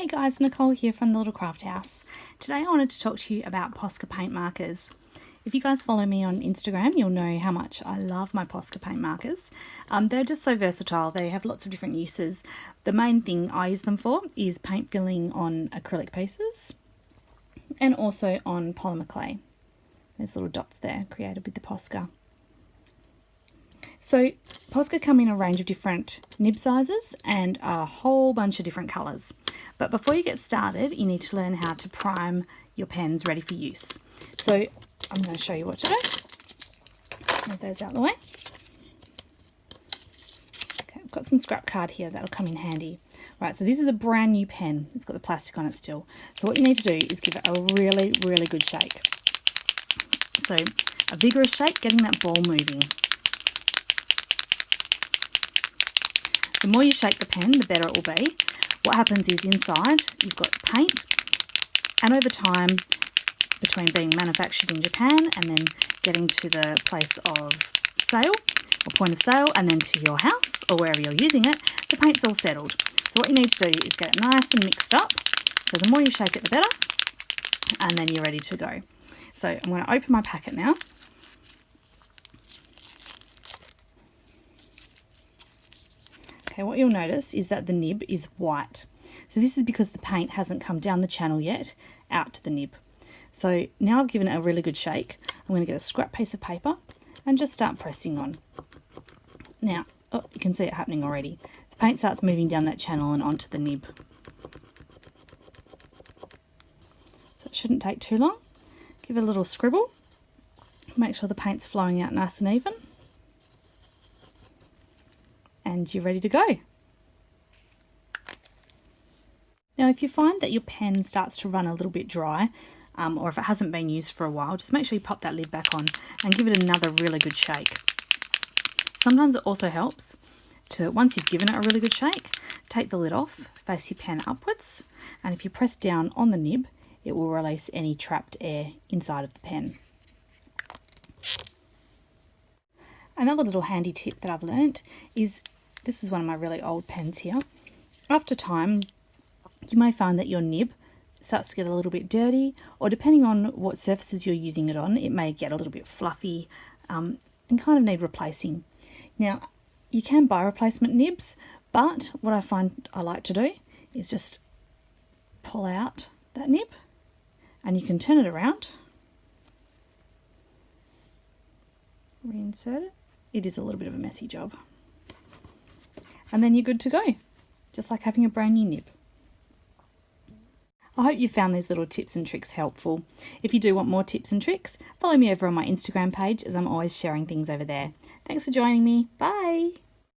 Hey guys, Nicole here from the Little Craft House. Today I wanted to talk to you about Posca paint markers. If you guys follow me on Instagram, you'll know how much I love my Posca paint markers. They're just so versatile. They have lots of different uses. The main thing I use them for is paint filling on acrylic pieces and also on polymer clay. There's little dots there created with the Posca. So Posca come in a range of different nib sizes and a whole bunch of different colours. But before you get started, you need to learn how to prime your pens ready for use. So I'm going to show you what to do. Move those out of the way. Okay, I've got some scrap card here that'll come in handy. Right, so this is a brand new pen. It's got the plastic on it still. So what you need to do is give it a really, really good shake. So a vigorous shake, getting that ball moving. The more you shake the pen, the better it will be. What happens is inside you've got paint, and over time, between being manufactured in Japan and then getting to the place of sale or point of sale and then to your house or wherever you're using it, the paint's all settled. So what you need to do is get it nice and mixed up. So the more you shake it, the better, and then you're ready to go. So I'm going to open my packet now. Okay, what you'll notice is that the nib is white. So this is because the paint hasn't come down the channel yet out to the nib. So now I've given it a really good shake. I'm going to get a scrap piece of paper and just start pressing on. Now, oh, you can see it happening already. The paint starts moving down that channel and onto the nib. So it shouldn't take too long. Give it a little scribble. Make sure the paint's flowing out nice and even. And you're ready to go. Now if you find that your pen starts to run a little bit dry, or if it hasn't been used for a while, just make sure you pop that lid back on and give it another really good shake. Sometimes it also helps to, once you've given it a really good shake, take the lid off, face your pen upwards, and if you press down on the nib, it will release any trapped air inside of the pen. Another little handy tip that I've learnt is, this is one of my really old pens here. After time, you may find that your nib starts to get a little bit dirty, or depending on what surfaces you're using it on, it may get a little bit fluffy and kind of need replacing. Now, you can buy replacement nibs, but what I find I like to do is just pull out that nib and you can turn it around, reinsert it. It is a little bit of a messy job. And then you're good to go, just like having a brand new nib. I hope you found these little tips and tricks helpful. If you do want more tips and tricks, follow me over on my Instagram page, as I'm always sharing things over there. Thanks for joining me. Bye!